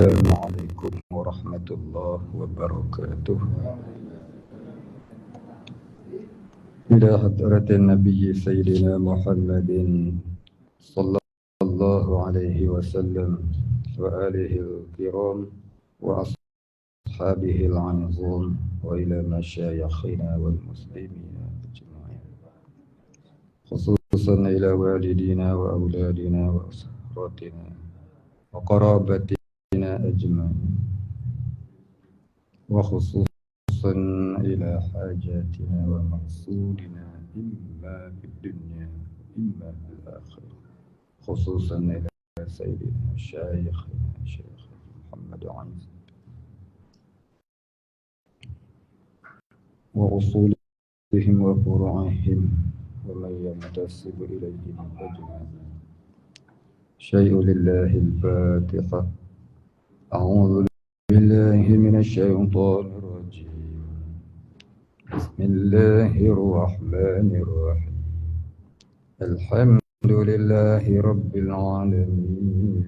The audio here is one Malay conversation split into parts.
Assalamualaikum warahmatullahi wabarakatuh. Ila hadratin Nabi Sayyidina Muhammadin sallallahu alaihi wasallam wa alihi al-kiram wa ashabihi al-anzum wa ila masyayikhina wal muslimina ajma'in. Khususan ila walidina wa auladina wa usratina wa qarabatina ajma'in. Wa khususan ila hajatina wa maqsudina imma fid dunya imma fil akhirah. Khususan ila sayyidina syayikhina Syekh Muhammad Aziz wa usulihim wa furu'ihim wa man yantasibu ilayhim ajma'in. Syai'u lillahi al-Fatiha. A'udzu billahi minasy syaithanir rajim. Bismillahir rahmanir rahim. Alhamdulillahi rabbil alamin.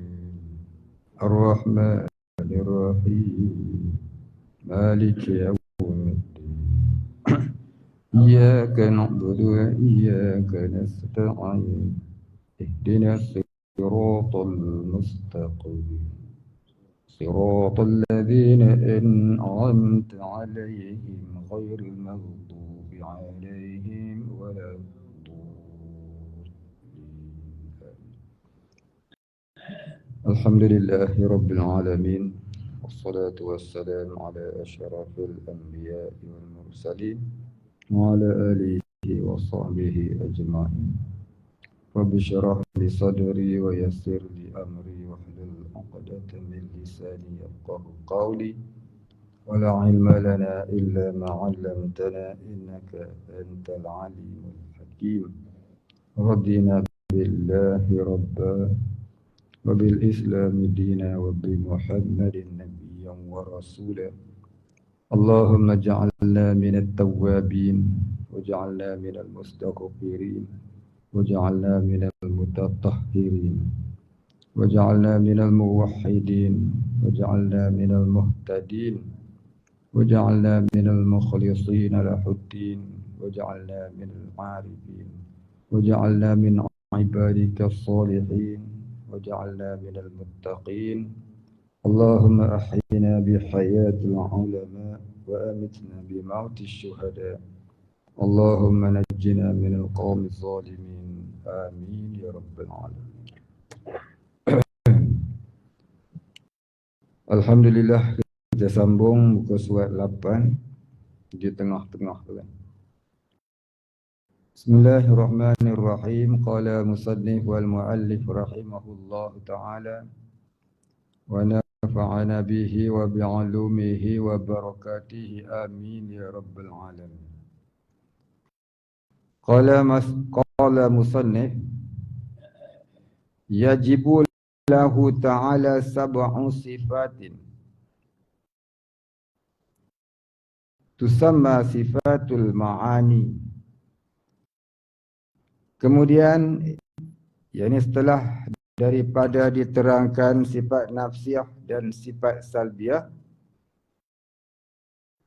Ar-rahmanir rahim. Maliki yawmiddin. Iyyaka na'budu wa iyyaka nasta'in. Ihdinas siratal mustaqim. صراط الذين أنعمت عليهم غير المغضوب عليهم ولا الضالين. الحمد لله رب العالمين والصلاة والسلام على أشرف الأنبياء والمرسلين وعلى آله وصحبه أجمعين. رب اشرح لي صدري ويسر لي أمري واحلل عقدة من لساني يفقهوا قولي ولا علم لنا إلا ما علمتنا إنك أنت العليم الحكيم. رضينا بالله ربا وبالإسلام دينا وبمحمد نبيا ورسولا. اللهم اجعلنا من التوابين واجعلنا من المستغفرين واجعلنا من المتطهرين واجعلنا من الموحدين واجعلنا من المهتدين واجعلنا من المخلصين له الدين واجعلنا من العارفين واجعلنا من عبادك الصالحين واجعلنا من المتقين. اللهم أحينا بحياة العلماء وأمتنا بموت الشهداء. اللهم نجنا من القوم الظالمين. آمين يا رب العالمين. Alhamdulillah, kita sambung buku surat 8 di tengah-tengah tu kan. Bismillahirrahmanirrahim. Qala musannif wal muallif rahimahullah ta'ala wa nafa'ana bihi wa bi'ulumihi wa barakatihi. Amin ya rabbal alamin. Qala musannif yajibu lahu ta'ala sab'u sifatin tusamma sifatul ma'ani. Kemudian yakni setelah daripada diterangkan sifat nafsiyah dan sifat salbiyah,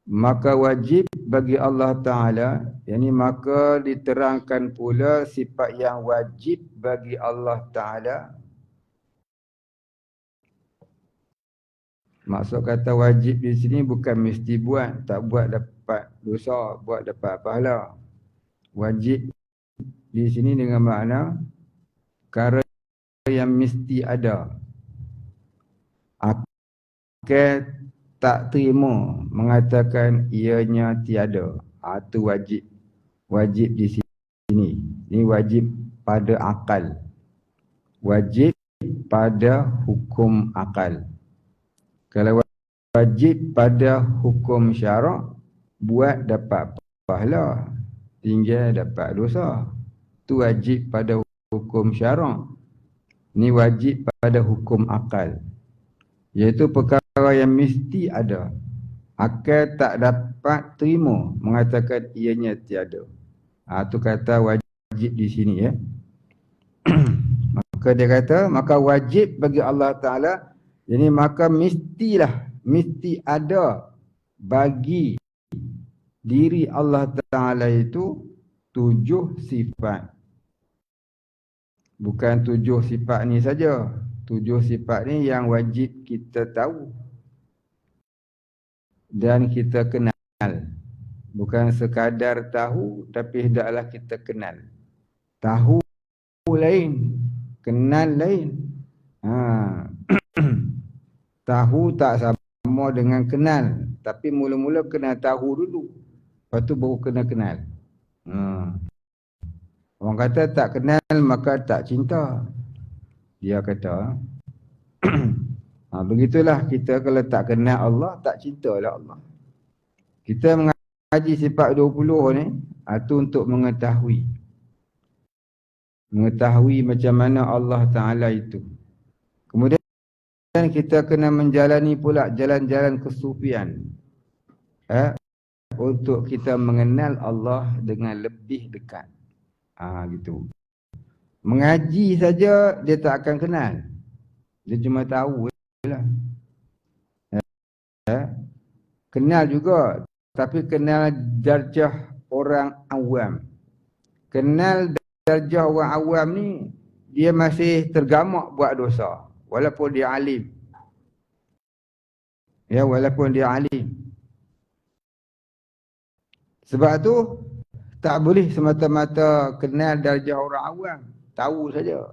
maka wajib bagi Allah Ta'ala, yakni maka diterangkan pula sifat yang wajib bagi Allah Ta'ala. Maksud kata wajib di sini bukan mesti buat, tak buat dapat dosa, buat dapat pahala. Wajib di sini dengan makna perkara yang mesti ada. Akal tak terima mengatakan ianya tiada. Itu wajib. Wajib di sini. Ini wajib pada akal. Wajib pada hukum akal. Kalau wajib pada hukum syarak, buat dapat pahala, tinggal dapat dosa. Itu wajib pada hukum syarak. Ini wajib pada hukum akal, iaitu perkara yang mesti ada. Akal tak dapat terima mengatakan ianya tiada. Itu kata wajib di sini ya. Maka dia kata, maka wajib bagi Allah Ta'ala Jadi maka mesti ada bagi diri Allah Ta'ala itu 7 sifat. Bukan 7 sifat ni saja. 7 sifat ni yang wajib kita tahu dan kita kenal. Bukan sekadar tahu, tapi hendaklah kita kenal. Tahu lain, kenal lain. Tahu tak sama dengan kenal. Tapi mula-mula kena tahu dulu. Lepas tu baru kena kenal. Orang kata tak kenal maka tak cinta. Dia kata begitulah kita kalau tak kenal Allah, tak cintalah Allah. Kita mengaji sifat 20 ni itu untuk mengetahui macam mana Allah Ta'ala itu. Kemudian kita kena menjalani pula jalan-jalan kesufian untuk kita mengenal Allah dengan lebih dekat. Gitu. Mengaji saja dia tak akan kenal. Dia cuma tahu lah. Kenal juga, tapi kenal darjah orang awam. Kenal darjah orang awam ni dia masih tergamak buat dosa walaupun dia alim. Walaupun dia alim. Sebab tu tak boleh semata-mata kenal darjah orang awam, tahu saja.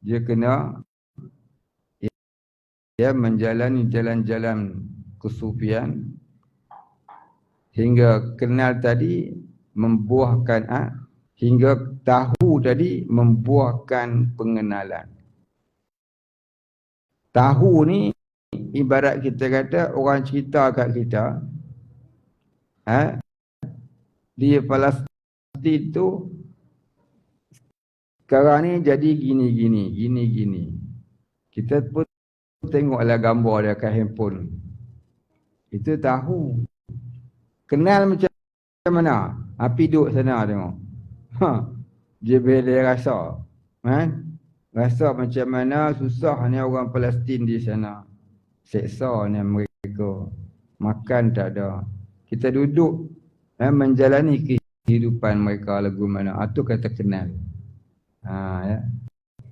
Dia kena menjalani jalan-jalan kesufian hingga kenal tadi membuahkan hingga tahu tadi membuahkan pengenalan. Tahu ni ibarat kita kata orang cerita kat kita di Palestin tu sekarang ni jadi gini. Kita pun tengoklah gambar dia kat handphone. Itu tahu. Kenal macam mana? Api duduk sana tengok. Dia boleh rasa. Rasa macam mana susahnya orang Palestin di sana. Seksanya mereka. Makan tak ada. Kita duduk menjalani kehidupan mereka lagu mana. Itu kata kenal.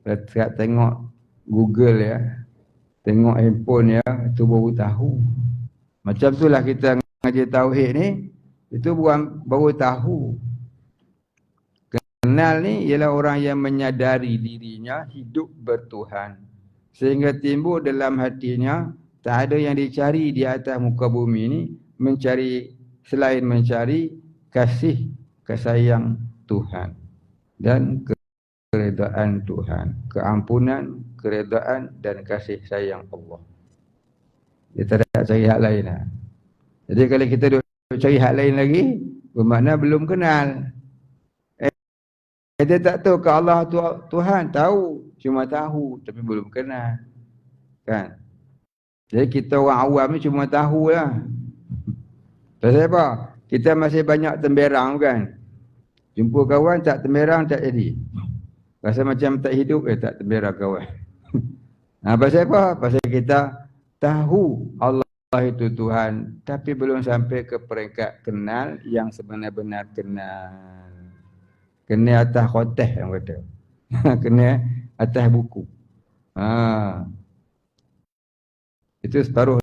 Kita tengok Google tengok handphone itu baru tahu. Macam itulah kita ngaji tauhid ni, itu baru tahu. Kenal ni ialah orang yang menyadari dirinya hidup bertuhan. Sehingga timbul dalam hatinya tak ada yang dicari di atas muka bumi ni selain mencari kasih sayang Tuhan dan keredaan Tuhan, keampunan, keredaan dan kasih sayang Allah. Dia tak ada cari hak lain lah. Jadi kalau kita duk cari hak lain lagi, bermakna belum kenal. Dia tak tahu ke Allah Tuhan, tahu, cuma tahu tapi belum kenal. Kan? Jadi kita orang awam ni cuma tahu lah. Pasal apa? Kita masih banyak temberang kan. Jumpa kawan tak temberang tak jadi. Rasa macam tak hidup tak temberang kawan. Pasal apa? Pasal kita tahu Allah itu Tuhan tapi belum sampai ke peringkat kenal yang sebenar-benar kenal. Kena atas khoteh yang kata. Kena atas buku. Itu separuh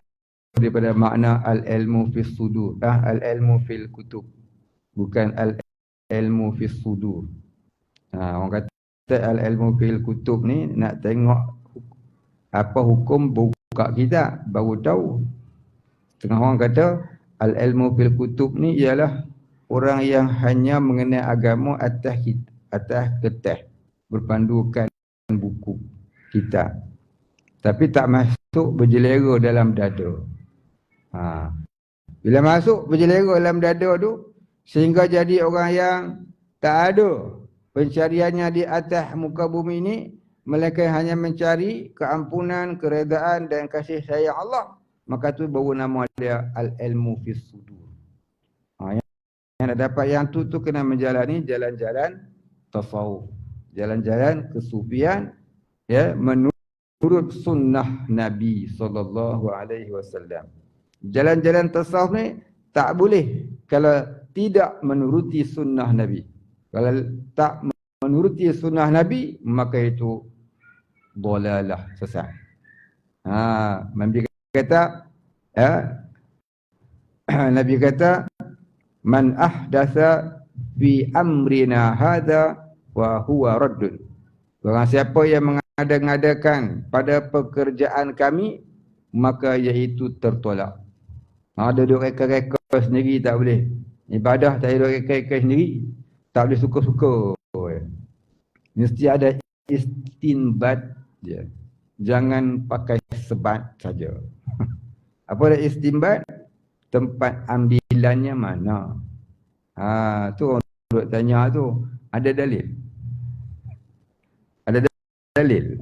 daripada makna al-ilmu fis sudur. Al-ilmu fil kutub. Bukan al-ilmu fis sudur. Orang kata al-ilmu fil kutub ni nak tengok apa hukum buka kitab baru tahu. Setengah orang kata al-ilmu fil kutub ni ialah orang yang hanya mengenal agama atas kertas berpandukan buku kitab. Tapi tak masuk berjelera dalam dada. Bila masuk berjelera dalam dada tu sehingga jadi orang yang tak ada pencariannya di atas muka bumi ini, melainkan hanya mencari keampunan, keredaan dan kasih sayang Allah, maka tu baru nama dia al-ilmu fis sudur. Yang nak dapat yang tu kena menjalani jalan-jalan tasawuf, jalan-jalan kesufian, menuju menurut sunnah Nabi SAW. Jalan-jalan tasawuf ni tak boleh kalau tidak menuruti sunnah Nabi. Kalau tak menuruti sunnah Nabi, maka itu dolalah, sesat. Nabi kata, Nabi kata, man ahdatha fi amrina hadha wa huwa raddun. Barang siapa yang mengada-ngadakan pada pekerjaan kami, maka iaitu tertolak. Ada duk reka-reka sendiri tak boleh. Ibadah tak ada reka-reka sendiri, tak boleh suka-suka. Mesti ada istinbat dia. Jangan pakai sebat saja. Apa ada istinbat? Tempat ambilannya mana? Tu orang duk tanya tu, ada dalil? Ada dalil?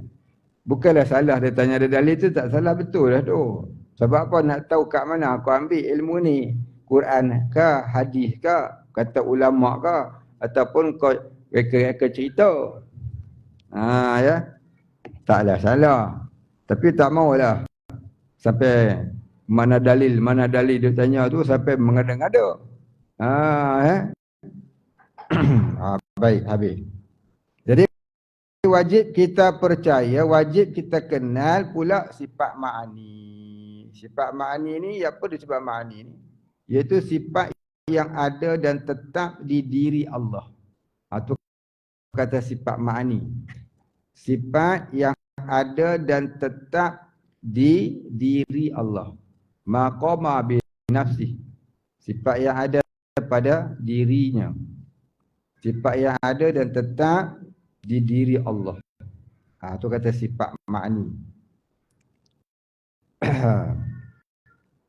Bukanlah salah dia tanya ada dalil tu, tak salah, betul lah tu. Sebab apa nak tahu kat mana aku ambil ilmu ni? Quran ke, hadis ke, kata ulama ke, ataupun kau reka-reka cerita. Ya. Taklah salah. Tapi tak maulah sampai mana dalil dia tanya tu sampai mengada-ngada. Baik, habis. Jadi wajib kita percaya, wajib kita kenal pula sifat ma'ani. Sifat ma'ani ni, apa dia sifat ma'ani ni? Iaitu sifat yang ada dan tetap di diri Allah. Itu kata sifat ma'ani. Sifat yang ada dan tetap di diri Allah. Maqama bi nafsi. Sifat yang ada pada dirinya. Sifat yang ada dan tetap di diri Allah. Itu kata sifat ma'ani.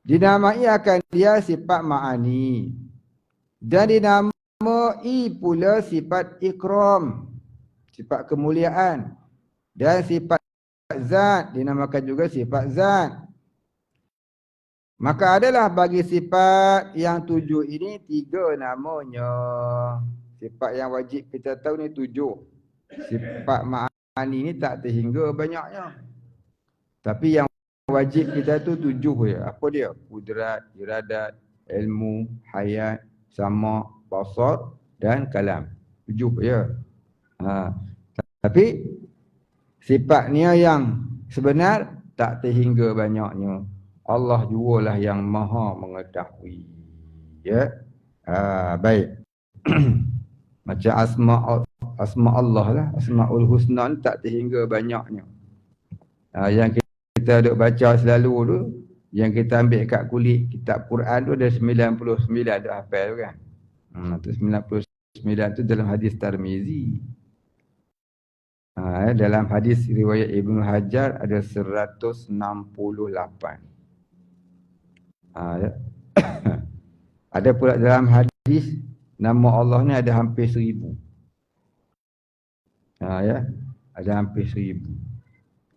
Dinamai akan dia sifat ma'ani. Dan dinamai pula sifat ikram. Sifat kemuliaan. Dan sifat zat. Dinamakan juga sifat zat. Maka adalah bagi sifat yang 7 ini 3 namanya. Sifat yang wajib kita tahu ni 7. Sifat ma'ani ni tak terhingga banyaknya. Tapi yang wajib kita tu 7 je. Apa dia? Kudrat, iradat, ilmu, hayat, sama, basar dan kalam. 7 je. Tapi sifatnya yang sebenar tak terhingga banyaknya. Allah jualah yang maha mengetahui. Ya. Baik. Macam asma Allah lah, Asmaul Husna ni tak terhingga banyaknya. Yang kita duk baca selalu tu, yang kita ambil kat kulit kitab Quran tu ada 99 dah hafal tu kan. Tu 99 tu dalam hadis Tirmizi. Dalam hadis riwayat Ibnu Hajar ada 168. Ada pula dalam hadis nama Allah ni ada hampir 1000. Ya, ada hampir 1000.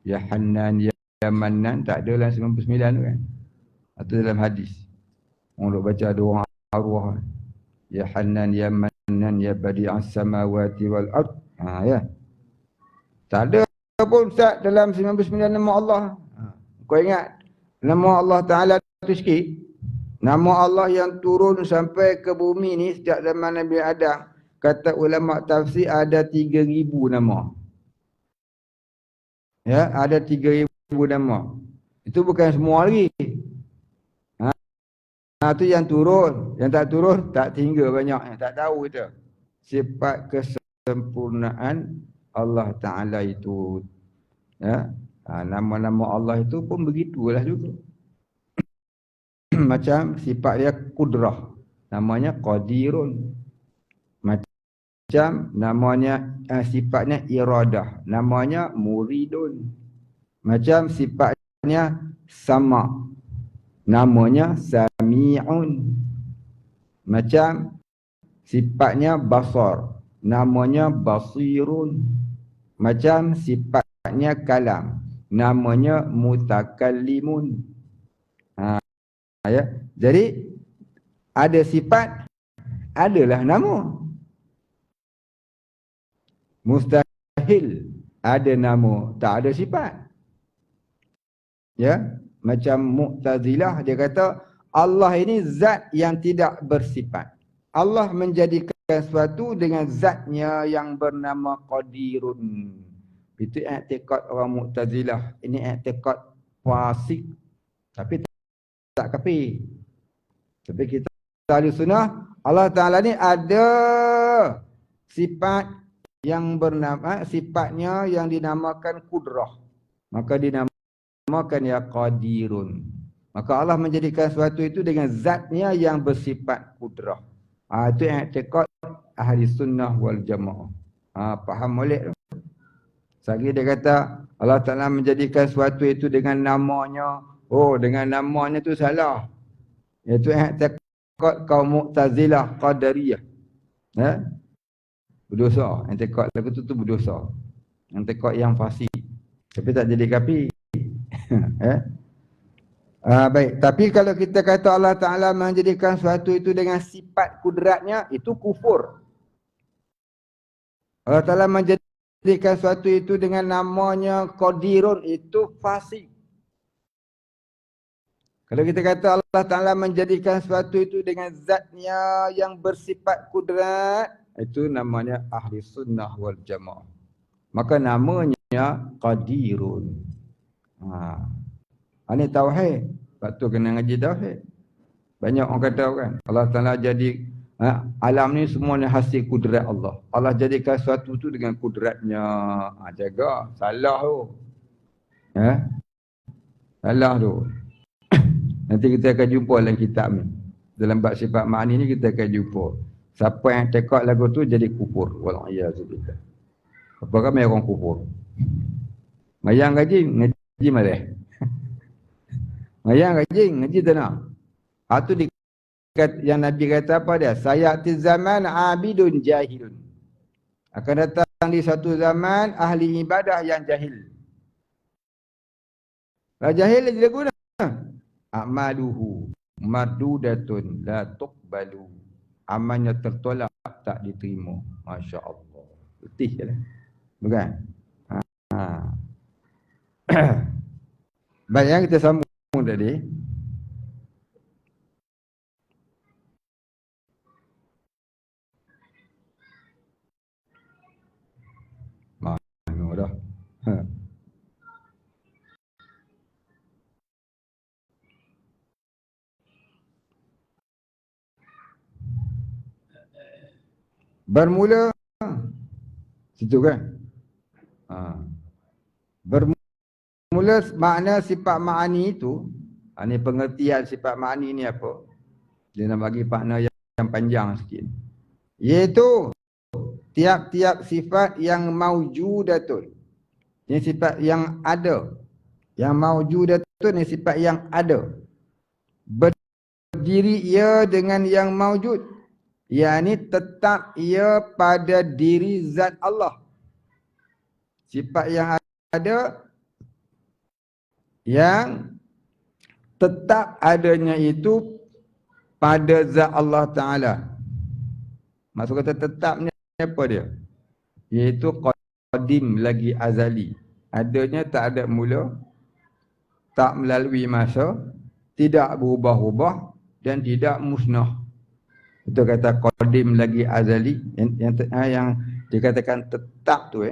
Ya Hannan, Ya Mannan, tak ada dalam 99 tu kan. Atau dalam hadis. Orang baca ada orang arwah. Ya Hannan, Ya Mannan, Ya Badi'as Samawati wal Ard. Ya. Tak ada pun Ustaz dalam 99 nama Allah. Kau ingat nama Allah Ta'ala tu sikit. Nama Allah yang turun sampai ke bumi ni sejak zaman Nabi Adam. Kata ulama tafsir ada 3000 nama. Ya, ada 3000 nama. Itu bukan semua lagi. Itu yang turun. Yang tak turun tak tinggal banyak. Tak tahu kita. Sifat kesempurnaan Allah Ta'ala itu. Ya. Nama-nama Allah itu pun begitulah juga. Macam sifat dia kudrah. Namanya qadirun. Macam namanya sifatnya iradah. Namanya muridun. Macam sifatnya sama. Namanya sami'un. Macam sifatnya basar. Namanya basirun. Macam sifatnya kalam. Namanya mutakallimun. Ya. Jadi ada sifat, adalah nama. Mustahil ada nama, tak ada sifat. Ya, macam Mu'tazilah dia kata Allah ini zat yang tidak bersifat. Allah menjadikan sesuatu dengan zatnya yang bernama Qadirun. Itu i'tiqad orang Mu'tazilah. Ini i'tiqad fasik tapi tak kafir. Tapi kita ahli sunnah, Allah Ta'ala ni ada sifat yang bernama, sifatnya yang dinamakan kudrah. Maka dinamakan ya Qadirun. Maka Allah menjadikan sesuatu itu dengan zatnya yang bersifat kudrah. Itu i'tiqad ahli sunnah wal jamaah. Faham boleh? Sagi dia kata Allah Ta'ala menjadikan sesuatu itu dengan namanya. Oh, dengan namanya tu salah. Itu i'tiqad kaum Mu'tazilah Qadariyah. Berdosa. I'tiqad lagu tu berdosa. I'tiqad yang fasik. Tapi tak jadi kafir. Baik, tapi kalau kita kata Allah Ta'ala menjadikan sesuatu itu dengan sifat kudratnya, itu kufur. Allah Ta'ala menjadikan sesuatu itu dengan namanya Qadirun, itu fasik. Kalau kita kata Allah Ta'ala menjadikan sesuatu itu dengan zatnya yang bersifat kudrat, itu namanya ahli sunnah wal jamaah. Maka namanya Qadirun. Ini tauhid. Sebab tu kena ngaji tauhid. Banyak orang kata kan, Allah Ta'ala jadi alam ni semuanya hasil kudrat Allah. Allah jadikan sesuatu tu dengan kudratnya. Jaga. Salah tu. Salah tu. Nanti kita akan jumpa dalam kitab ni. Dalam bab sifat ma'ani ni kita akan jumpa. Siapa yang tekak lagu tu jadi kufur. Wallahualam. Apa ramai orang kufur. Mayang gaji, ngaji malah. Mayang gaji, ngaji tak nak. Itu yang Nabi kata apa dia? Sayati zaman abidun jahilun. Akan datang di satu zaman ahli ibadah yang jahil. Kalau jahil dia guna. A'maluhu mardudatun la tuqbalu. Amalnya tertolak, tak diterima. Masya Allah. Letih je lah. Bukan? Baik, yang kita sambung tadi. Mana dah? Bermula situ kan? Bermula makna sifat ma'ani itu, ini pengertian sifat ma'ani ni apa? Dia nak bagi makna yang panjang sikit. Iaitu tiap-tiap sifat yang maujudatun. Ini sifat yang ada. Yang maujudatun ni sifat yang ada. Berdiri ia dengan yang maujud. Yang tetap ia pada diri zat Allah. Sifat yang ada yang tetap adanya itu pada zat Allah Ta'ala. Maksud kata tetapnya apa dia? Iaitu qadim lagi azali. Adanya tak ada mula, tak melalui masa, tidak berubah-ubah dan tidak musnah. Itu kata qadim lagi azali yang dikatakan tetap tu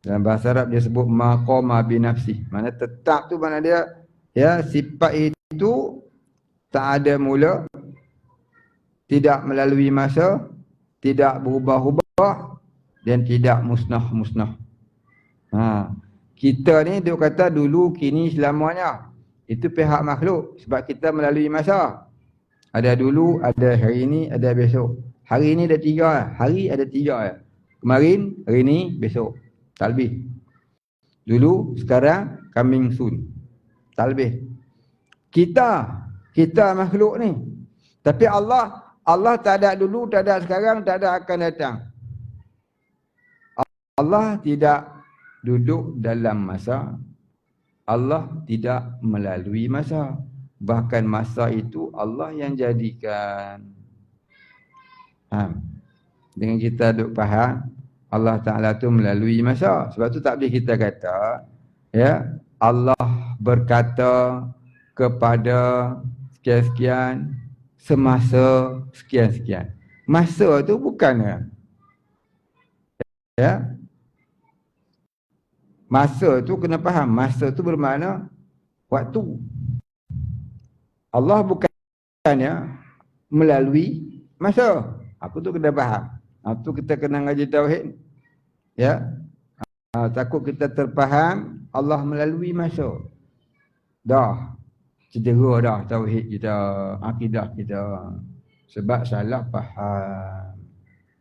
dalam bahasa Arab dia sebut maqama bi nafsi. Mana tetap tu mana dia sifat itu tak ada mula, tidak melalui masa, tidak berubah-ubah dan tidak musnah-musnah. Kita ni dia kata dulu, kini, selamanya. Itu pihak makhluk sebab kita melalui masa. Ada dulu, ada hari ini, ada besok. Hari ini ada 3, hari ada 3. Kemarin, hari ini, besok. Tak lebih. Dulu, sekarang, coming soon. Tak lebih. Kita makhluk ni. Tapi Allah tak ada dulu, tak ada sekarang, tak ada akan datang. Allah tidak duduk dalam masa. Allah tidak melalui masa. Bahkan masa itu Allah yang jadikan. Dengan kita duk faham, Allah Ta'ala tu melalui masa. Sebab tu tak boleh kita kata, Allah berkata kepada sekian-sekian semasa sekian-sekian. Masa tu bukannya, ya. Masa tu kena faham. Masa tu bermakna waktu. Allah bukannya melalui masa. Apa tu kena faham. Tu kita kena ngaji tauhid. Ya. Takut kita terfaham Allah melalui masa. Dah. Cedera dah tauhid kita, akidah kita. Sebab salah faham.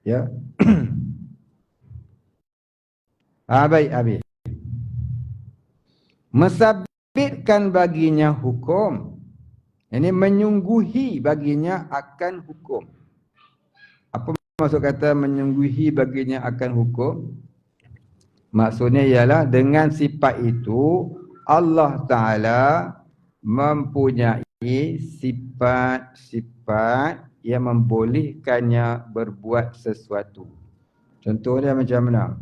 Ya. Baik, habis. Mensabitkan baginya hukum. Ini menyungguhi baginya akan hukum. Apa maksud kata menyungguhi baginya akan hukum? Maksudnya ialah dengan sifat itu Allah Ta'ala mempunyai sifat-sifat yang membolehkannya berbuat sesuatu. Contohnya macam mana?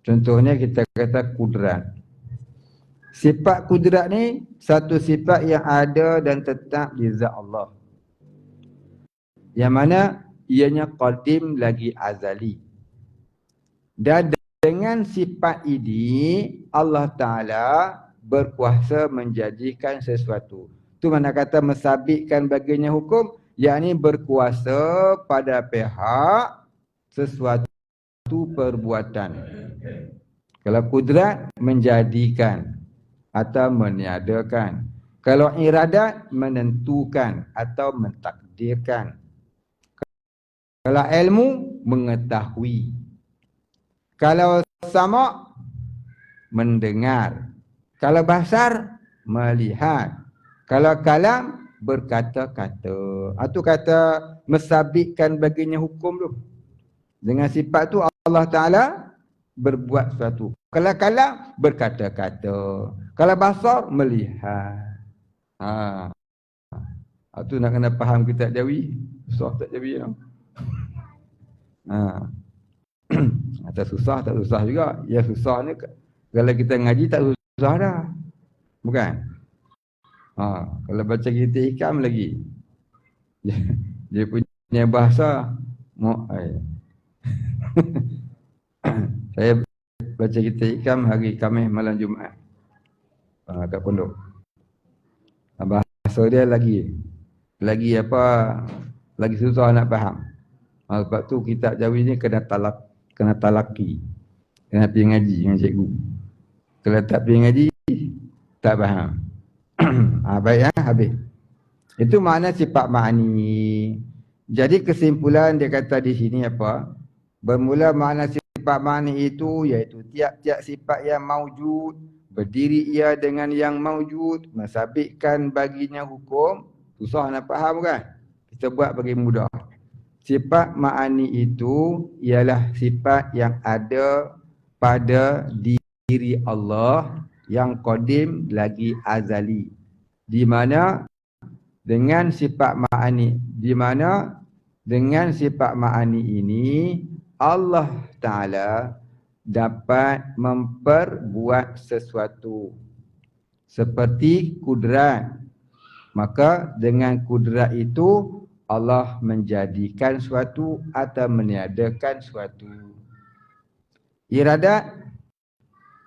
Contohnya kita kata kudrat. Sifat kudrat ni satu sifat yang ada dan tetap di zat Allah. Yang mana ianya qadim lagi azali. Dan dengan sifat ini Allah Ta'ala berkuasa menjadikan sesuatu. Itu mana kata mensabitkan baginya hukum, yakni berkuasa pada pihak sesuatu perbuatan. Kalau kudrat menjadikan atau meniadakan. Kalau iradat menentukan atau mentakdirkan. Kalau ilmu mengetahui. Kalau sama mendengar. Kalau basar melihat. Kalau kalam berkata-kata. Itu kata mensabitkan baginya hukum tu. Dengan sifat tu Allah Ta'ala berbuat sesuatu. Kalau kalam berkata-kata. Kalau basar melihat. Itu nak kena faham kitab Jawi. Susah tak Jawi tau. Atau susah tak susah juga. Ya susah ni kalau kita ngaji tak susah dah. Bukan? Kalau baca kitab hikam lagi. Dia punya bahasa saya baca kitab hikam hari Khamis malam Jumaat. Kat pondok. Bahasa dia lagi apa? Lagi susah nak faham. Sebab tu kitab Jawi ni kena talaki. Kena pergi ngaji dengan cikgu. Kalau tak pergi ngaji tak faham. Baik habis. Itu makna sifat ma'ani. Jadi kesimpulan dia kata di sini apa? Bermula makna sifat ma'ani itu iaitu tiap-tiap sifat yang maujud berdiri ia dengan yang maujud, mensabitkan baginya hukum. Susah nak faham kan? Kita buat bagi mudah. Sifat ma'ani itu ialah sifat yang ada pada diri Allah yang qadim lagi azali. Di mana dengan sifat ma'ani, ini Allah Ta'ala dapat memperbuat sesuatu seperti kudrat. Maka dengan kudrat itu Allah menjadikan suatu atau meniadakan suatu. Iradat,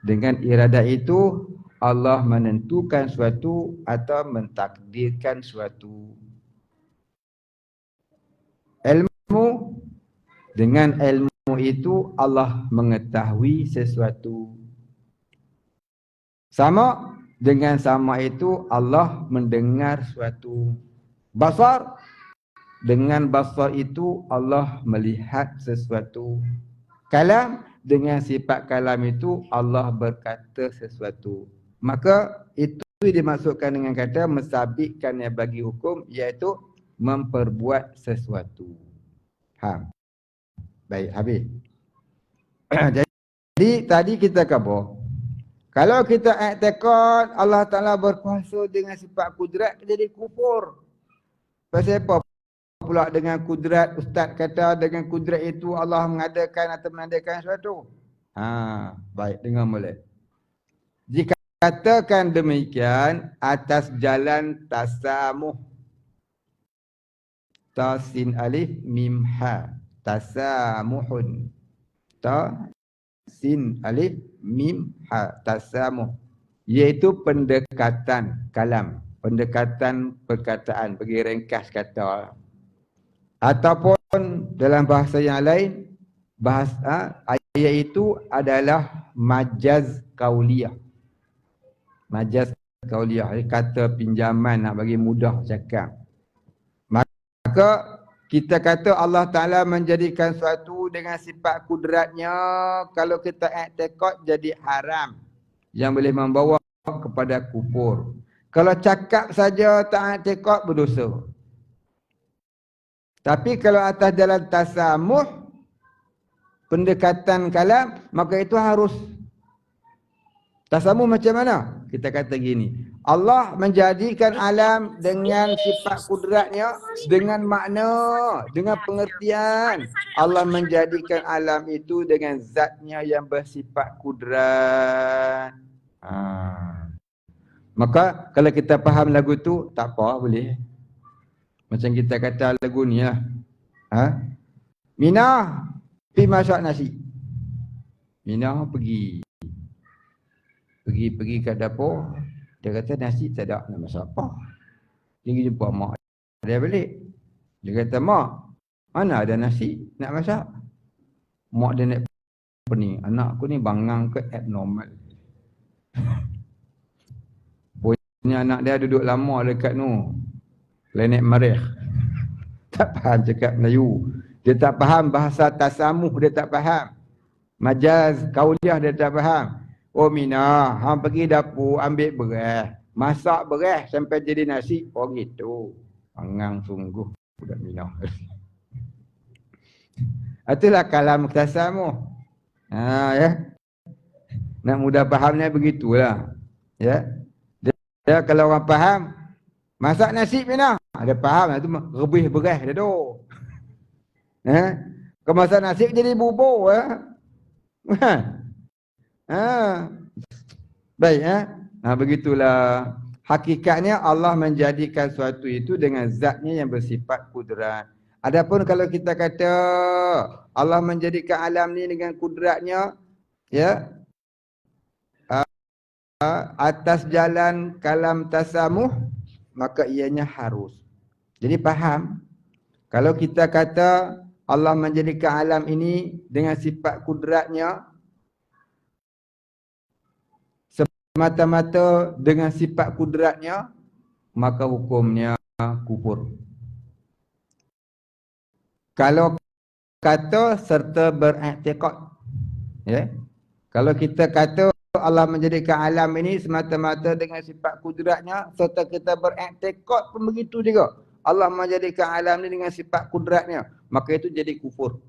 dengan iradat itu Allah menentukan suatu atau mentakdirkan suatu. Ilmu, dengan ilmu itu Allah mengetahui sesuatu. Sama, dengan sama itu Allah mendengar suatu. Basar, dengan basar itu Allah melihat sesuatu. Kalam, dengan sifat kalam itu Allah berkata sesuatu. Maka itu dimaksudkan dengan kata mensabitkannya bagi hukum, iaitu memperbuat sesuatu. Baik, habis. Jadi tadi kita kata, kalau kita i'tiqad Allah Ta'ala berkuasa dengan sifat kudrat, jadi kufur. Pasal apa pula dengan kudrat? Ustaz kata dengan kudrat itu Allah mengadakan atau menadakan sesuatu. Baik, dengar boleh. Jika katakan demikian atas jalan tasamuh. Ta sin alif mim ha. Tasamuhun. Ta sin alif mim ha. Tasamuh. Iaitu pendekatan kalam. Pendekatan perkataan. Bagi ringkas kata. Ataupun dalam bahasa yang lain, bahasa ayat itu adalah majaz kauliyah. Majaz kauliyah, kata pinjaman nak bagi mudah cakap. Maka kita kata Allah Ta'ala menjadikan sesuatu dengan sifat kudratnya, kalau kita i'tiqad jadi haram, yang boleh membawa kepada kufur. Kalau cakap saja tak i'tiqad, berdosa. Tapi kalau atas jalan tasamuh, pendekatan kalam, maka itu harus. Tasamuh macam mana? Kita kata gini, Allah menjadikan alam dengan sifat kudratnya, dengan makna, dengan pengertian. Allah menjadikan alam itu dengan zatnya yang bersifat kudrat. Maka kalau kita faham lagu tu, tak apa, boleh. Macam kita kata lagu ni lah. Minah pergi masak nasi. Minah pergi ke dapur. Dia kata nasi tak ada, nak masak apa? Dia pergi jumpa mak dia balik. Dia kata, mak, mana ada nasi nak masak? Mak dia nak pening. Anak aku ni bangang ke abnormal. Punya anak dia duduk lama dekat tu, planet Marikh. Tak faham cakap Melayu. Dia tak faham bahasa tasamuh, dia tak faham. Majaz kauliyah dia tak faham. Oh Minah, hang pergi dapur ambil beras, masak beras sampai jadi nasi. Oh gitu. Angang sungguh budak Minah. Itulah kalam tasamuh. Ya. Nak mudah fahamnya begitulah. Ya. Dia kalau orang faham masak nasi Minah, dia faham itu rebih beras dia tu. Kalau masak nasi jadi bubur Baik begitulah. Hakikatnya Allah menjadikan sesuatu itu dengan zatnya yang bersifat kudrat. Adapun kalau kita kata Allah menjadikan alam ni dengan kudratnya, ya, atas jalan kalam tasamuh, maka ianya harus. Jadi faham, kalau kita kata Allah menjadikan alam ini dengan sifat kudratnya, semata-mata dengan sifat kudratnya, maka hukumnya kufur. Kalau kata serta beriktikad, ya. Kalau kita kata Allah menjadikan alam ini semata-mata dengan sifat kudratnya, serta kita beriktikad pun begitu juga, Allah menjadikan alam ini dengan sifat kudratnya, maka itu jadi kufur.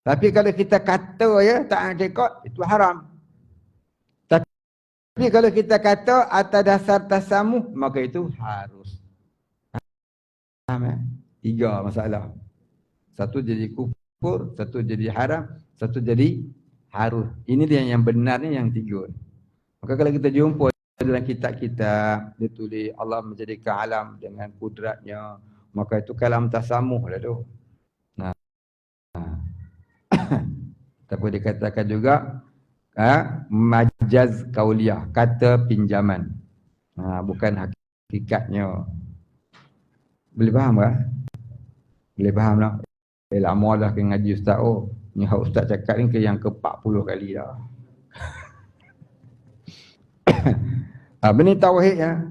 Tapi kalau kita kata ya tak i'tiqad, itu haram. Tapi kalau kita kata atas dasar tasamuh, maka itu harus. Tiga masalah. Satu jadi kufur, satu jadi haram, satu jadi harus. Ini dia yang benar ni, yang tiga. Maka kalau kita jumpa dalam kitab-kitab, dia tulis Allah menjadikan alam dengan kudratnya, maka itu kalam tasamuh lah tu. Tapi dikatakan juga majaz kauliyah, kata pinjaman. Bukan hakikatnya. Boleh faham tak? Boleh faham tak? Lama dah ke ngaji ustaz. Ni ustaz cakap ni ke yang ke-40 kali dah. Benda tauhid ya.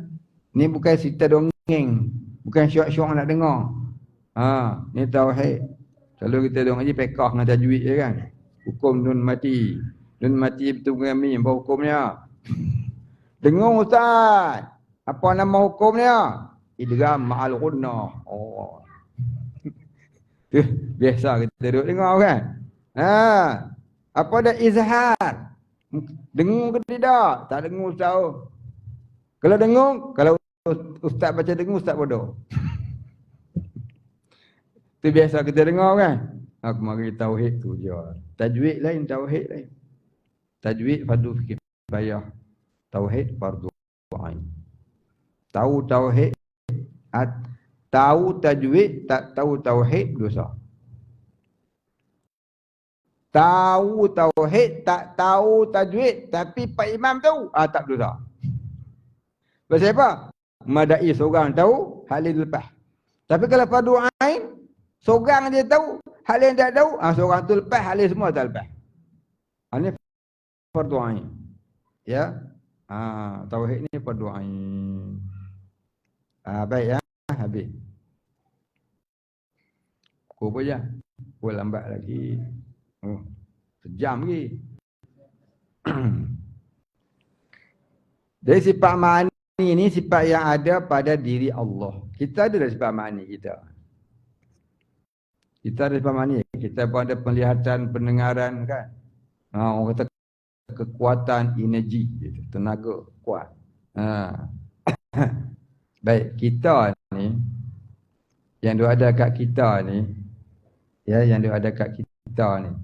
Ni bukan cerita dongeng, bukan syok-syok nak dengar. Ni tauhid. Kalau kita dengar ngaji pekah dengan tajwid je kan. Hukum nun mati. Nun mati betul dengan mim, apa hukumnya? Dengar ustaz. Apa nama hukumnya? Idgham ma'al ghunnah. Biasa kita duduk dengar kan. Apa dah izhar? Dengar ke tidak? Tak dengar ustaz. Kalau dengar, kalau ustaz baca dengar, ustaz bodoh. Itu biasa kita dengar kan. Aku mari tauhid tu je. Tajwid lain, tauhid lain. Tajwid fardu payah. Tauhid fardu ain. Tahu tauhid, tahu tajwid, tak tahu tauhid dosa. Tahu tauhid, tak tahu tajwid, tapi Pak Imam tahu, tak dosa. Pasal apa? Madai seorang tahu, hal lain lepas. Tapi kalau fardu ain, seorang dia tahu, hal lain tak tahu, seorang tu lepas, hal lain semua tak lepas. Ini fardu ain. Ya. Tauhid ni fardu ain. Baik ya, habis. Pukul apa je? Pukul lambat lagi. Sejam lagi. Jadi sifat ma'ani ini sifat yang ada pada diri Allah. Kita ada sifat ma'ani kita. Kita ada sifat ma'ani. Kita pun ada penglihatan, pendengaran kan. Orang kata kekuatan, energi, tenaga kuat. Baik, kita ni yang ada kat kita ni, ya, yang ada kat kita ni,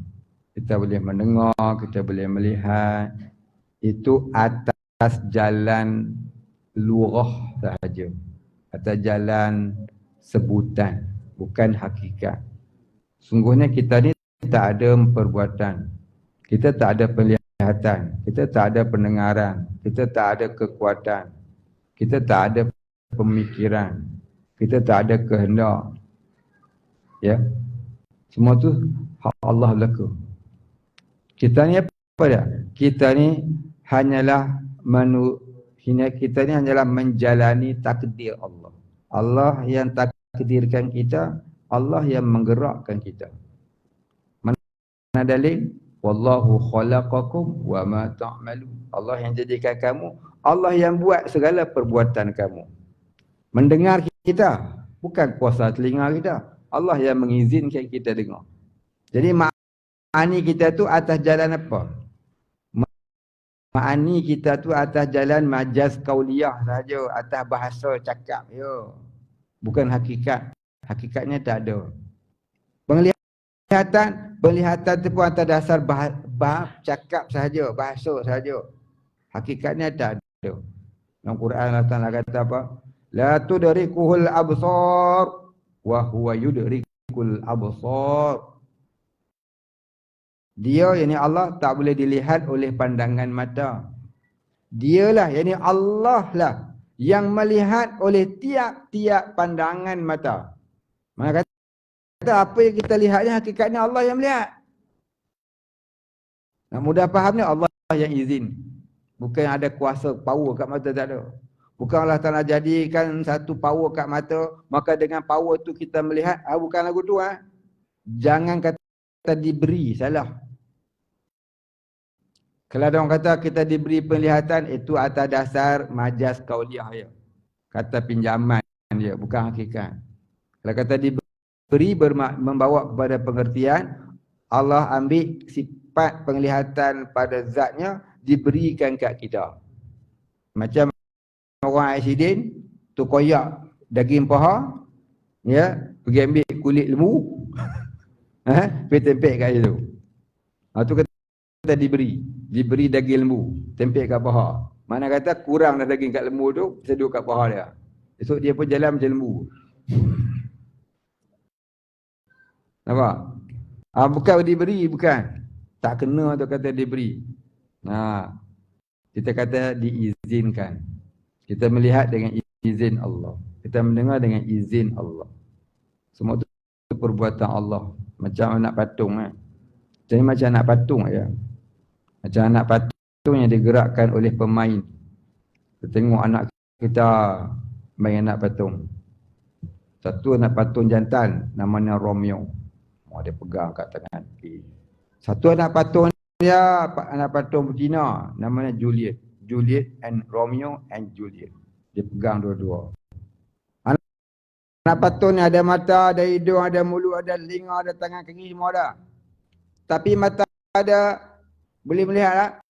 kita boleh mendengar, kita boleh melihat, itu atas jalan lurah sahaja, atas jalan sebutan, bukan hakikat. Sungguhnya kita ni tak ada perbuatan, kita tak ada penglihatan, kita tak ada pendengaran, kita tak ada kekuatan, kita tak ada pemikiran, kita tak ada kehendak. Ya. Semua tu hak Allah belaka. Kita ni apa dia? Kita ni hanyalah kita ni hanyalah menjalani takdir Allah. Allah yang takdirkan kita, Allah yang menggerakkan kita. Mana dalil? Wallahu khalaqakum wa ma ta'malun. Allah yang jadikan kamu, Allah yang buat segala perbuatan kamu. Mendengar kita, bukan kuasa telinga kita. Allah yang mengizinkan kita dengar. Jadi ma'ani kita tu atas jalan apa? Ma'ani kita tu atas jalan majaz kauliyah saja, atas bahasa cakap yo. Bukan hakikat. Hakikatnya tak ada. Penglihatan tu pun atas dasar cakap saja, bahasa saja. Hakikatnya tak ada. Dalam Quran Allah Taala kata apa? La tudrikuhul absar wa huwa yudrikul absar. Dia, yakni Allah, tak boleh dilihat oleh pandangan mata. Dialah, yakni Allah lah yang melihat oleh tiap-tiap pandangan mata. Mana kata apa yang kita lihatnya hakikatnya Allah yang melihat. Nak mudah faham ni, Allah yang izin. Bukan ada kuasa power kat mata, tak ada. Bukan Allah Ta'ala jadikan satu power kat mata, maka dengan power tu kita melihat. Bukan lagu tu. Jangan kata diberi, salah. Kalau ada orang kata kita diberi penglihatan, itu atas dasar majaz kauliyah ya. Kata pinjaman dia, bukan hakikat. Kalau kata diberi membawa kepada pengertian, Allah ambil sifat penglihatan pada zatnya, diberikan kat kita. Macam orang aksiden tu koyak daging paha, ya, pergi ambil kulit lembu, pergi tempel kat situ. Tu kata diberi daging lembu, tempel kat paha. Mana kata kurang dah daging kat lembu tu, seduh kat paha dia. Esok dia pun jalan macam lembu. Nampak? Bukan diberi, bukan. Tak kena tu kata diberi. Kita kata diizinkan. Kita melihat dengan izin Allah. Kita mendengar dengan izin Allah. Semua itu perbuatan Allah. Macam anak patung. Jadi macam anak patung ya. Macam anak patung yang digerakkan oleh pemain. Kita tengok anak kita main anak patung. Satu anak patung jantan namanya Romeo. Dia pegang kat tangan. Satu anak patung dia, anak patung betina namanya Juliet. Juliet and Romeo and Juliet. Dia pegang dua-dua. Anak patung ni ada mata, ada hidung, ada mulut, ada telinga, ada tangan, kaki, semua ada. Tapi mata ada, boleh melihat tak?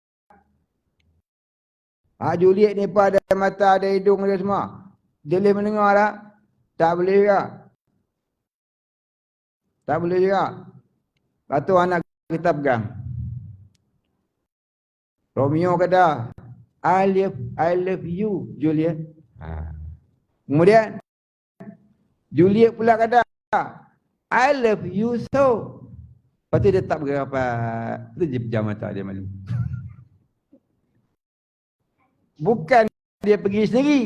Juliet ni pun ada mata, ada hidung, ada semua. Dia boleh mendengar tak? Tak boleh juga. Tak boleh juga. Lepas tu anak kita pegang. Romeo kata, I love you, Juliet. Kemudian Juliet pula kata, I love you so. Lepas tu dia tak berapa. Itu je pejam mata dia malu. Bukan dia pergi sendiri.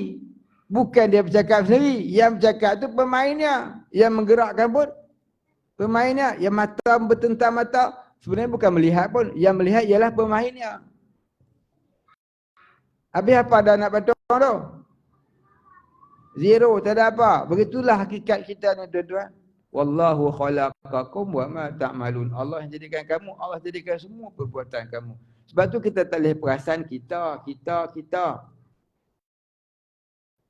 Bukan dia bercakap sendiri. Yang bercakap tu pemainnya. Yang menggerakkan pun pemainnya. Yang mata bertentang mata. Sebenarnya bukan melihat pun. Yang melihat ialah pemainnya. Habis apa dah nak potong tu? Zero, tak ada apa. Begitulah hakikat kita ni tuan-tuan. Wallahu khalaqakum wa ma ta'malun. Allah yang jadikan kamu, Allah jadikan semua perbuatan kamu. Sebab tu kita tak boleh perasan kita.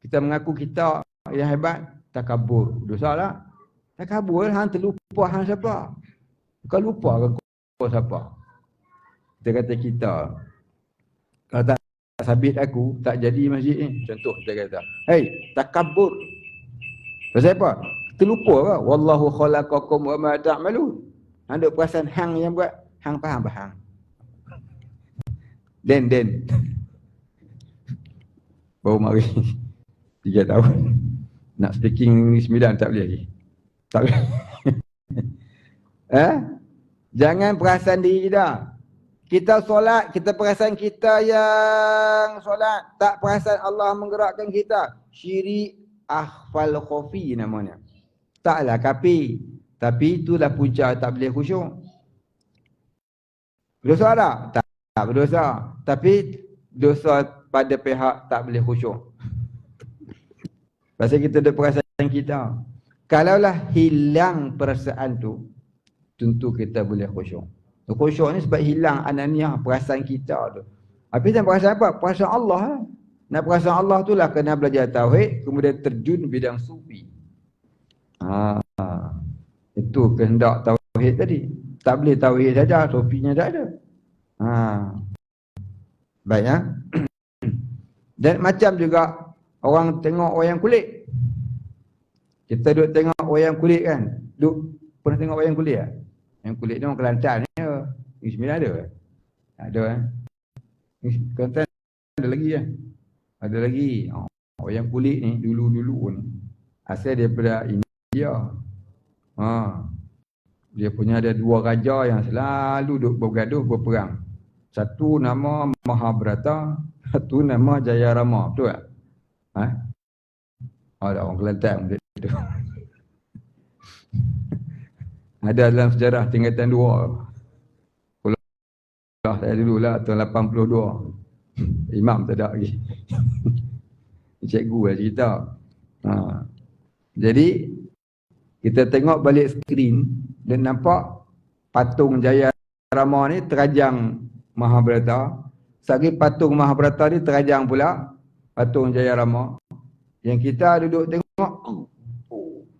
Kita mengaku kita yang hebat, takabur. Dosa lah. Takabur, hang terlupa hang siapa? Kau lupa kau siapa? Kita kata kita. Kalau tak sabit aku, tak jadi masjid ni. Contoh kita kata, hey, takabur. Pasal apa? Terlupa ke? Wallahu khalaqakum wa ma ta'malun. Hang duk perasan hang yang buat, hang faham hang. Den. Baru mari 3 tahun. Nak speaking English 9 tak boleh lagi. Tak boleh. Jangan perasan diri dah. Kita solat, kita perasan kita yang solat. Tak perasan Allah menggerakkan kita. Syirik akhfal khafi namanya. Taklah kapi. Tapi itulah punca tak boleh khusyuk. Berdosa tak? Tak berdosa. Tapi dosa pada pihak tak boleh khusyuk. Pasal kita ada perasaan kita. Kalaulah hilang perasaan tu, tentu kita boleh khusyuk. Khusyuk ni sebab hilang ananiah perasaan kita tu. Habis dan perasaan apa? Perasaan Allah lah. Nak perasaan Allah tu lah kena belajar tauhid, kemudian terjun bidang sufi. Itu kehendak tauhid tadi. Tak boleh tauhid saja, sufinya tak ada. Baik ya. Dan macam juga orang tengok wayang kulit. Kita duduk tengok wayang kulit kan. Pernah tengok wayang kulit tak? Yang kulit ni orang Kelantan ni. Negeri Sembilan ada ke? Ada kan? Kelantan ada lagi kan? Ada lagi. Wayang kulit ni dulu-dulu ni. Asal daripada India. Dia punya ada 2 raja yang selalu duk bergaduh berperang. Satu nama Mahabharata, satu nama Jayarama. Betul tak? Ada orang Kelantan begitu. Ada dalam sejarah tingkatan 2. Kalau saya dululah tahun 82. Imam tak ada lagi. Cikgu lah cerita. Jadi kita tengok balik skrin dan nampak patung Jayarama ni terajang Mahabharata. Sagi patung Mahabharata ni terajang pula patung Jayarama. Yang kita duduk tengok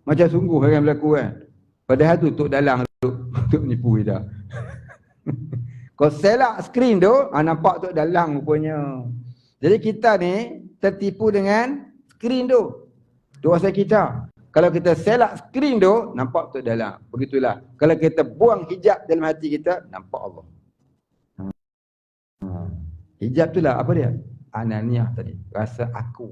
macam sungguh yang berlaku kan. Padahal tu Tok Dalang duduk nipu kita. Kau selak skrin tu, nampak Tok Dalang rupanya. Jadi kita ni tertipu dengan skrin tu. Tu asal kita. Kalau kita selak skrin tu, nampak Tok Dalang. Begitulah. Kalau kita buang hijab dalam hati kita, nampak Allah. Hijab tu lah apa dia? Ananiah tadi. Rasa aku.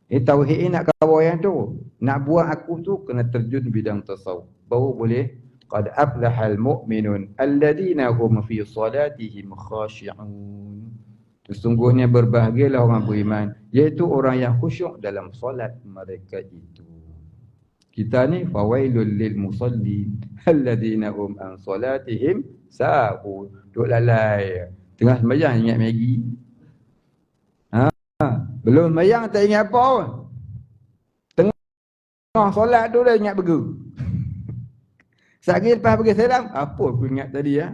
Tauhid ni nak kawal yang tu. Nak buang aku tu, kena terjun bidang tasawuf. Baru boleh. Qad aflahal mu'minun alladhina hum fi salatihim khashi'un. Sesungguhnya berbahagialah orang beriman, iaitu orang yang khusyuk dalam solat mereka itu. Kita ni fawailul lil musallin alladhina hum an salatihim sahun. Duk lalai. Tengah sembahyang ingat Maggi. Belum sembahyang tak ingat apa pun. Tengah solat tu dah ingat burger. Sekali lepas pergi salam, apa aku ingat tadi ya?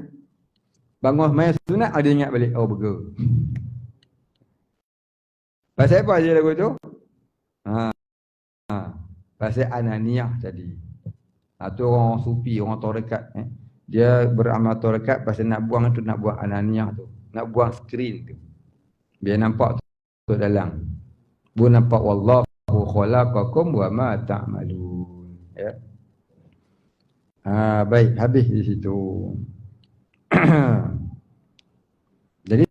Bangun sembahyang sunat, ada ingat balik, burger. Pasal apa je lagu tu? Pasal ananiah tadi. Tu orang sufi, orang tarekat. Dia beramal tarekat pasal nak buang tu, nak buang ananiah tu. Nak buang skrin tu. Biar nampak tu dalam. Bu nampak wallahu khalaqakum wa ma ta'malun. Ya. Baik, habis di situ. Jadi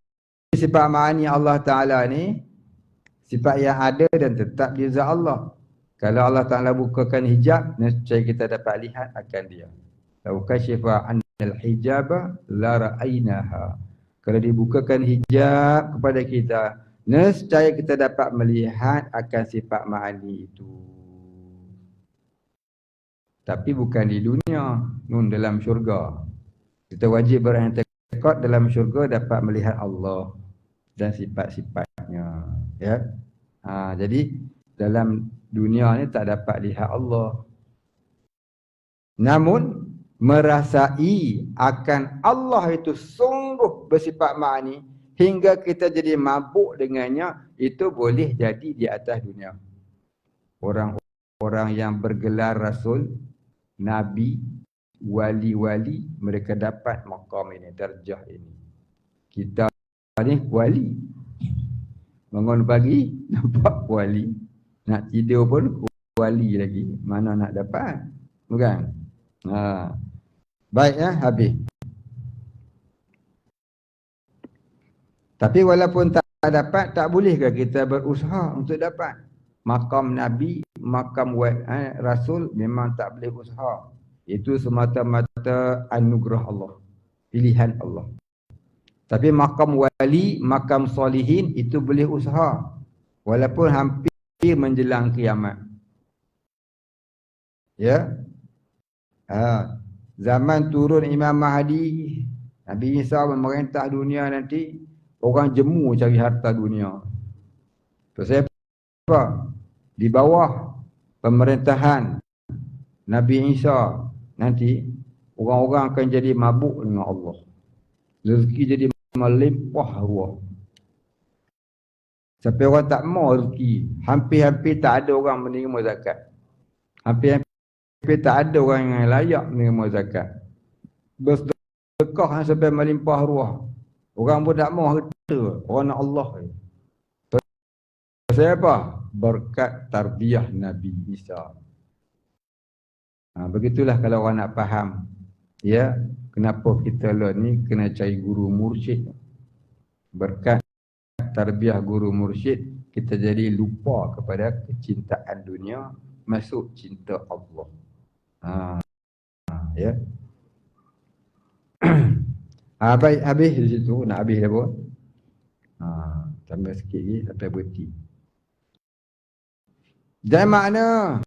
sifat ma'ani Allah Ta'ala ni sifat yang ada dan tetap di zat Allah. Kalau Allah Ta'ala bukakan hijab, nescaya kita dapat lihat akan dia. Lau kasyifa annal hijaba la ra'ainaha. Kalau dibukakan hijab kepada kita, nescaya kita dapat melihat akan sifat ma'ani itu. Tapi bukan di dunia, nun dalam syurga. Kita wajib berantikad dalam syurga dapat melihat Allah dan sifat-sifatnya. Ya. Jadi dalam dunia ni tak dapat lihat Allah. Namun merasai akan Allah itu sungguh bersifat ma'ani hingga kita jadi mabuk dengannya, itu boleh jadi di atas dunia. Orang-orang yang bergelar rasul, nabi, wali-wali, mereka dapat maqam ini, darjah ini. Kita ni wali. Bangun pagi nampak wali, nak tidur pun wali lagi. Mana nak dapat? Bukan? Baik ya, habis. Tapi walaupun tak dapat, tak bolehkah kita berusaha untuk dapat? Maqam Nabi, maqam Rasul memang tak boleh usaha. Itu semata-mata anugerah Allah, pilihan Allah. Tapi maqam wali, maqam solihin itu boleh usaha. Walaupun hampir menjelang kiamat. Ya. Zaman turun Imam Mahdi, Nabi Isa memerintah dunia nanti, orang jemu cari harta dunia. Pasal apa? Di bawah pemerintahan Nabi Isa nanti, orang-orang akan jadi mabuk dengan Allah. Rezeki jadi melimpah ruah. Sampai orang tak mau rezeki. Hampir-hampir tak ada orang menerima zakat. Hampir-hampir tak ada orang yang layak menerima zakat. Bersedekah sampai melimpah ruah. Orang pun tak mau harta. Orang nak Allah. Pasal apa? Berkat tarbiyah Nabi Isa. Begitulah kalau orang nak faham. Ya, kenapa kita ni kena cari guru mursyid. Berkat tarbiyah guru mursyid, kita jadi lupa kepada kecintaan dunia, masuk cinta Allah. Ya. Baik, habis di situ. Nak habis dah pun. Tambah sikit lagi sampai berhenti. Dan makna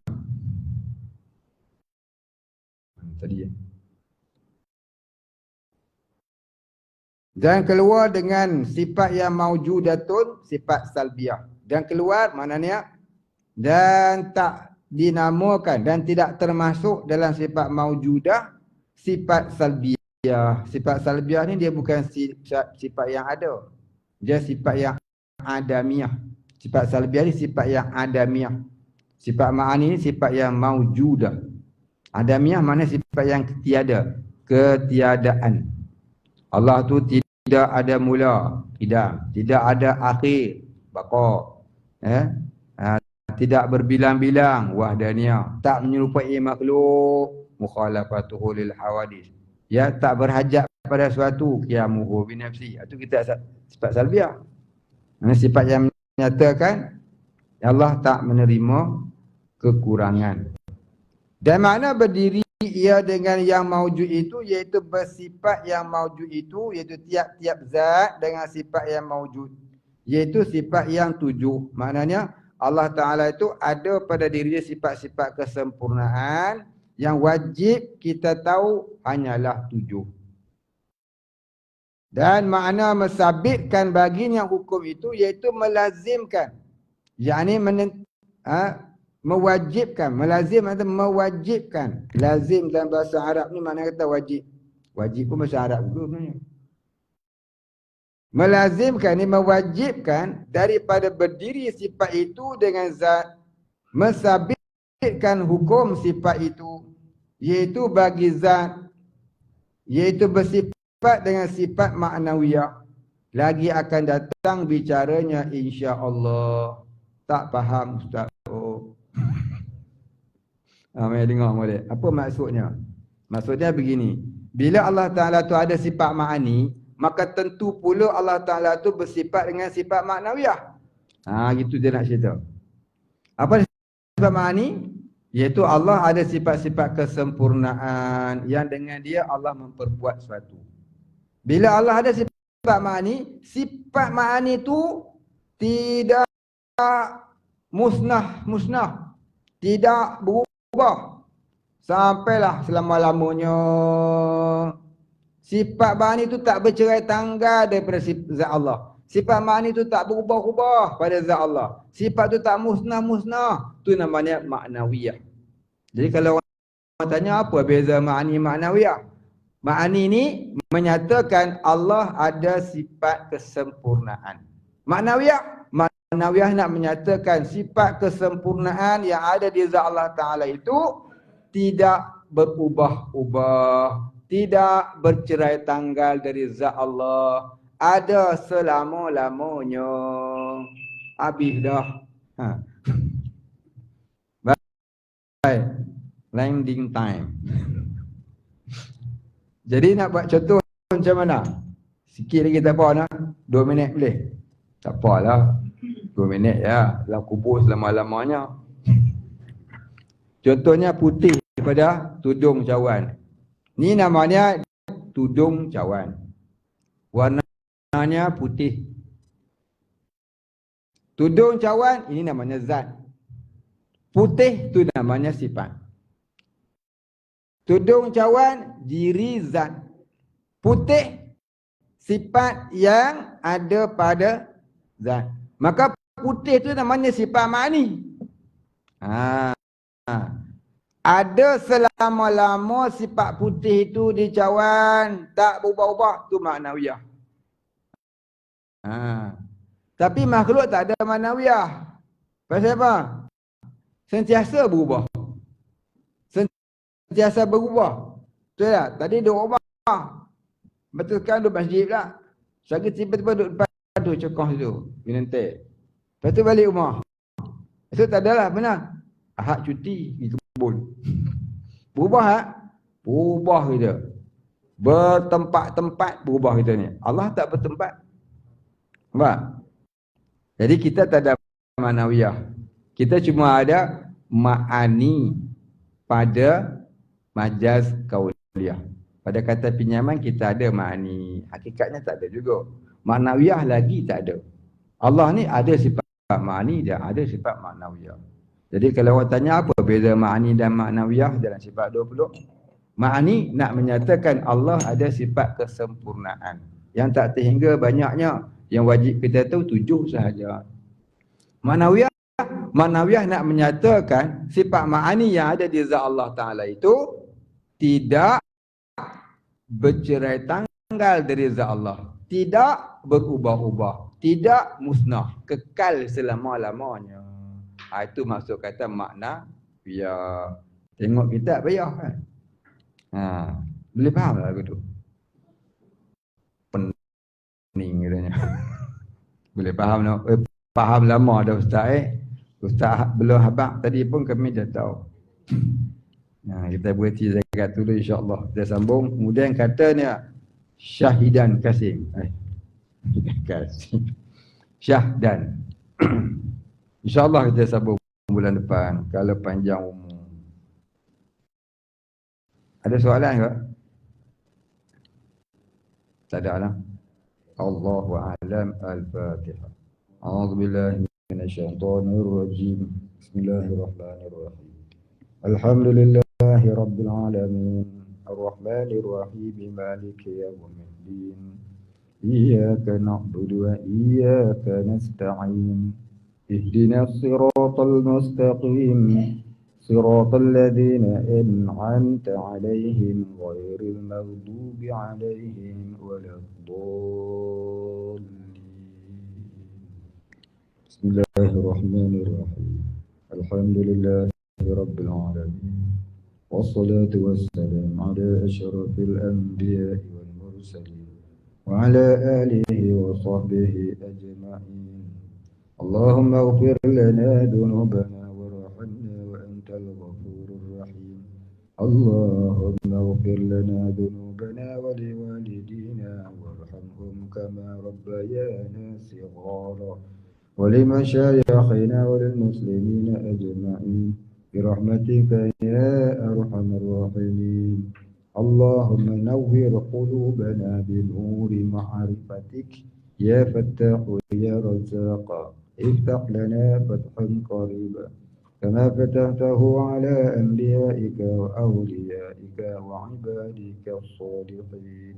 tadi ya. Dan keluar dengan sifat yang maujudatun, sifat salbiah. Dan keluar maknanya dan tak dinamakan dan tidak termasuk dalam sifat maujudah, sifat salbiah. Sifat salbiah ni dia bukan sifat yang ada. Dia sifat yang adamiah. Sifat salbiah ni sifat yang adamiah. Sifat ma'ani ni sifat yang maujudah. Adamiah mana sifat yang tiada, ketiadaan. Allah tu tidak ada mula, tidak ada akhir, baqa. Tidak berbilang-bilang, wahdaniyah, tak menyerupai makhluk, mukhalafatuhu lil hawadis. Ya, tak berhajat pada suatu, qiyamuhu bi nafsi. Itu kita sifat salbiah. Sifat yang menyatakan Allah tak menerima kekurangan. Dan makna berdiri ia dengan yang maujud itu, iaitu bersifat yang maujud itu, iaitu tiap-tiap zat dengan sifat yang maujud, iaitu sifat yang tujuh. Maknanya Allah Ta'ala itu ada pada dirinya sifat-sifat kesempurnaan yang wajib kita tahu hanyalah tujuh. Dan makna mensabitkan baginya hukum itu, iaitu melazimkan, yakni mewajibkan. Melazim atau mewajibkan. Lazim dalam bahasa Arab ni makna kata wajib. Wajib pun bahasa Arab juga sebenarnya. Melazimkan ni mewajibkan daripada berdiri sifat itu dengan zat, mensabitkan hukum sifat itu, iaitu bagi zat, iaitu bersifat dengan sifat maknawiyah. Lagi akan datang bicaranya insya-Allah. Tak faham Ustaz. Mari dengar molek. Apa maksudnya? Maksudnya begini. Bila Allah Ta'ala tu ada sifat ma'ani, maka tentu pula Allah Ta'ala tu bersifat dengan sifat maknawiyah. Gitu dia nak cerita. Apa sifat ma'ani? Iaitu Allah ada sifat-sifat kesempurnaan yang dengan dia Allah memperbuat sesuatu. Bila Allah ada sifat ma'ani tu tidak musnah, tidak berubah sampailah selama-lamanya. Sifat ma'ani tu tak bercerai tanggal daripada zat Allah. Sifat ma'ani tu tak berubah-ubah pada zat Allah. Sifat tu tak musnah. Tu namanya maknawiyah. Jadi kalau orang tanya apa beza ma'ani maknawiyah? Ma'ani ni menyatakan Allah ada sifat kesempurnaan. Maknawiyah nak menyatakan sifat kesempurnaan yang ada di zat Allah Ta'ala itu tidak berubah-ubah, tidak bercerai tanggal dari zat Allah, ada selama-lamanya. Habis dah. Baik. Landing time. Jadi nak buat contoh macam mana? Sikit lagi tak apa nak? 2 minit boleh? Tak apalah. 2 minit ya. Dalam kubur selama-lamanya. Contohnya putih pada tudung cawan. Ni namanya tudung cawan. Warnanya putih. Tudung cawan ini namanya zat. Putih tu namanya sifat. Tudung cawan diri zat. Putih sifat yang ada pada zat. Maka putih tu namanya sifat ma'ani. Ada selama-lama sifat putih itu di cawan, tak berubah-ubah, tu maknawiyah. Tapi makhluk tak ada maknawiyah. Pasal apa? Sentiasa berubah. Sentiasa berubah. Betul tak? Tadi duduk rumah. Betul sekarang duduk masjid pula. Sehari tiba-tiba duduk depan tu, cokoh situ. Binantai. Lepas tu balik rumah. Itu tak adalah, benar. Ahad cuti, pergi kebun. Berubah tak? Berubah kita. Bertempat-tempat berubah kita ni. Allah tak bertempat. Nampak? Jadi kita tak ada maknawiyah. Kita cuma ada ma'ani pada majaz kauliyah. Pada kata pinjaman kita ada ma'ani. Hakikatnya tak ada juga. Maknawiyah lagi tak ada. Allah ni ada sifat ma'ani dan ada sifat maknawiyah. Jadi kalau orang tanya apa beza ma'ani dan maknawiyah dalam sifat 20? Ma'ani nak menyatakan Allah ada sifat kesempurnaan. Yang tak terhingga banyaknya. Yang wajib kita tahu 7 sahaja. Maknawiyah nak menyatakan sifat ma'ani yang ada di zat Allah Ta'ala itu tidak bercerai tanggal dari zat Allah. Tidak berubah-ubah. Tidak musnah. Kekal selama-lamanya. Itu maksud kata makna biar tengok kita payah kan. Boleh faham tak lagu tu? Pening katanya. Boleh faham tak? Faham lama dah Ustaz Ustaz belum habaq tadi pun kami dah tahu. Kita berhenti zakat dulu insya-Allah. Kita sambung. Kemudian katanya Syahidan Kasim. Kasim. Syahdan. InsyaAllah kita sambung bulan depan. Kalau panjang umur. Ada soalan ke? Tak ada lah. Allahu a'lam. Al-Fatihah. A'udzubillahi minasyaitonirrajim. Bismillahirrahmanirrahim. Alhamdulillahi rabbil alamin. Ar-Rahmanirrahim. Maliki yawmiddin. Iyyaka na'budu wa iyyaka nasta'in. اهدنا الصراط المستقيم صراط الذين أنعمت عليهم غير المغضوب عليهم ولا الضالين. بسم الله الرحمن الرحيم. الحمد لله رب العالمين والصلاة والسلام على أشرف الأنبياء والمرسلين وعلى آله وصحبه أجمعين. اللهم اغفر لنا ذنوبنا وارحمنا وأنت الغفور الرحيم. اللهم اغفر لنا ذنوبنا ولوالدينا وارحمنا كما ربيانا صغارا ولمشايخنا وللمسلمين أجمعين برحمتك يا أرحم الراحمين. اللهم نور قلوبنا بنور معرفتك يا فتاح يا رزاق. افتح لنا فتحا قريبا كما فتحته على أنبيائك وأوليائك وعبادك الصالحين.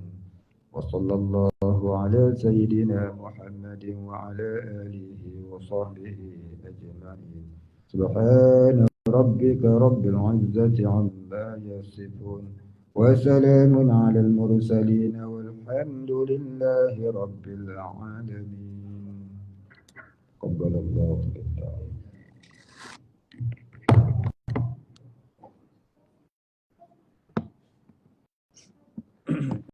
وصلى الله على سيدنا محمد وعلى آله وصحبه أجمعين. سبحان ربك رب العزة عما يصفون وسلام على المرسلين والحمد لله رب العالمين. قبل الله تعالى.